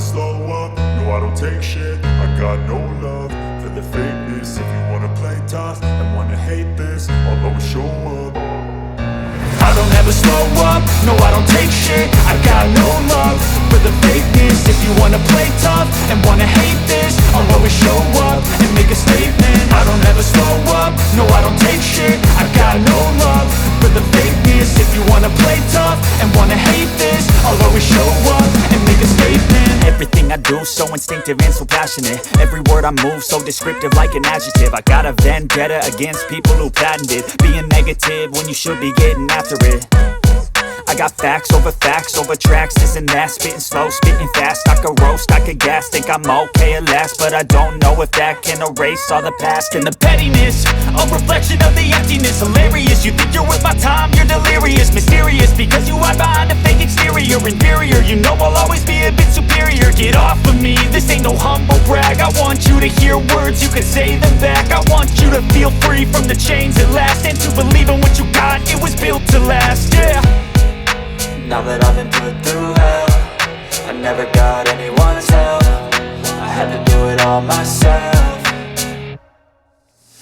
slow up, no I don't take shit. I got no love for the fakeness. If you wanna play tough and wanna hate this, I'll always show up. I don't ever slow up, no I don't take shit. I got no love for the fakeness. If you wanna play tough and wanna hate this, I'll always show up and make a statement. I don't ever slow up, no I don't take shit. I got no love for the fakeness. If you wanna play tough and wanna hate this, I'll always show up and make a statement. Everything I do so instinctive and so passionate. Every word I move so descriptive like an adjective. I got a vendetta against people who patented being negative when you should be getting after it. I got facts over tracks, this and that. Spitting slow, spitting fast, I could roast, I could gas. Think I'm okay at last, but I don't know if that can erase all the past. And the pettiness, a reflection of the emptiness. Hilarious, you think you're worth my time, you're delirious. Mysterious, because you hide behind a fake exterior. Inferior, you know I'll always be a bit superior. Get off of me, this ain't no humble brag. I want you to hear words, you can say them back. I want you to feel free from the chains at last, and to believe in what you got, it was built to last, yeah. Now that I've been put through hell, I never got anyone's help. I had to do it all myself.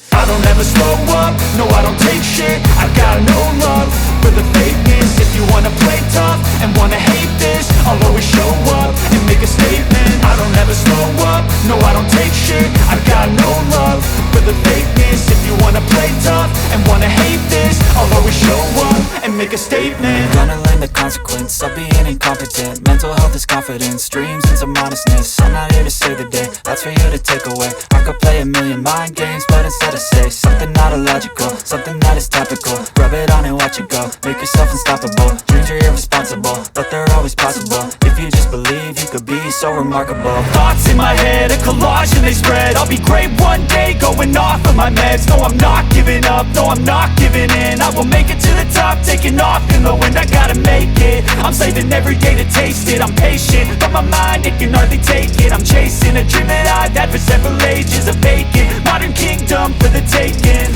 I don't ever slow up, no I don't take shit. I got no love for the fakeness. If you wanna play tough and wanna hate this, I'll always show up and make a statement. I don't ever slow up, no I don't take shit. I got no love for the fakeness. If you wanna play tough and wanna hate this, I'll always show up and make a statement. Gonna learn the consequence of being incompetent. Mental health is confidence, dreams and some honestness. I'm not here to save the day, that's for you to take away. I could play a million mind games, but instead I say something not illogical, something that is topical. Rub it on and watch it go, make yourself unstoppable. Dreams are irresponsible, but they're always possible. If you just believe, you could be so remarkable. Thoughts in my head, a collage and they spread. I'll be great one day, going off of my meds. No, I'm not giving up, no, I'm not giving in. I will make it to the top, taking off in the wind. I gotta make it, I'm saving every day to taste it. I'm patient, but my mind, it can hardly take it. I'm chasing a dream that I've had for several ages. A vacant, modern kingdom for the taking.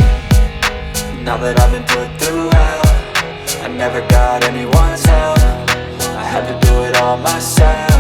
Now that I've been put through hell, I never got anyone's help. I had to do it all myself.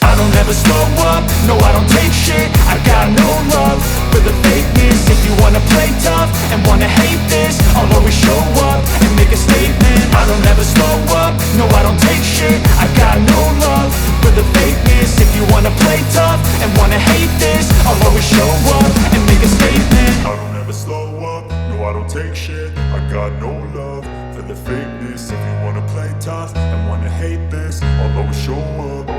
I don't ever slow up, no I don't take shit. I got no love for the fakeness. If you wanna play tough and wanna hate this, I'll always show up and make a statement. I don't ever slow up, no I don't take shit. I got no love for the fakeness. If you wanna play tough and wanna hate this, I'll always show up and make a statement. I don't ever slow up, no I don't take shit. I got no love for the fakeness. If you wanna play tough and wanna hate this, I'll always show up.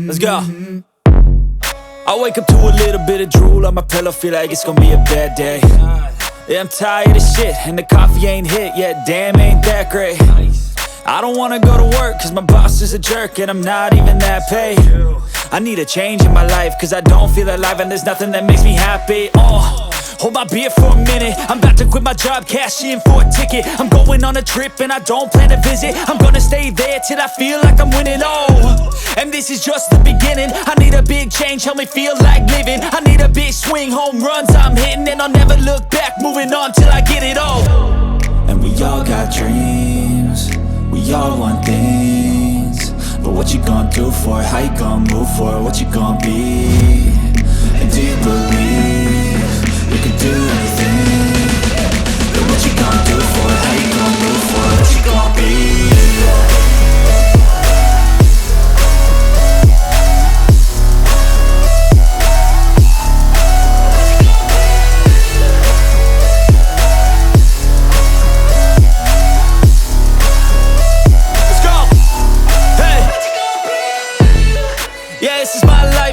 Let's go. I wake up to a little bit of drool on my pillow, feel like it's gonna be a bad day. Yeah, I'm tired of shit, and the coffee ain't hit yet, damn ain't that great. I don't wanna go to work, cause my boss is a jerk, and I'm not even that paid. I need a change in my life, cause I don't feel alive, and there's nothing that makes me happy. Hold my beer for a minute, I'm about to quit my job, cash in for a ticket. I'm going on a trip and I don't plan to visit. I'm gonna stay there till I feel like I'm winning, and this is just the beginning. I need a big change, help me feel like living. I need a big swing, home runs I'm hitting, and I'll never look back, moving on till I get it all. And we all got dreams, we all want things, but what you gonna do for it? How you gonna move for it? What you gonna be? And do you believe you can do anything? But what you gonna do for it? How you gonna move for it? What you gonna be?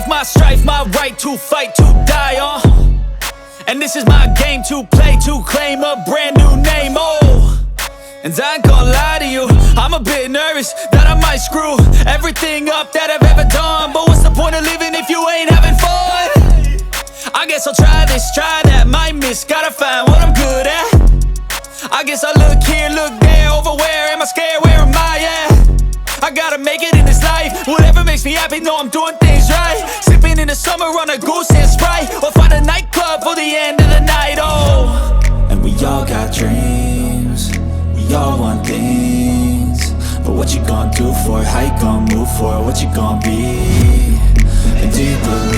My strife, my right to fight, to die on. And this is my game to play, to claim a brand new name, And I ain't gonna lie to you, I'm a bit nervous that I might screw everything up that I've ever done. But what's the point of living if you ain't having fun? I guess I'll try this, try that, might miss, gotta find what I'm good at. I guess I look here, look there, over where am I scared, where am I at? I gotta make it in this life, whatever makes makes me happy, know I'm doing things right. Sipping in the summer on a goose and Sprite, or find a nightclub for the end of the night, oh. And we all got dreams, we all want things, but what you gonna do for it? How you gonna move for it? What you gonna be? And do you believe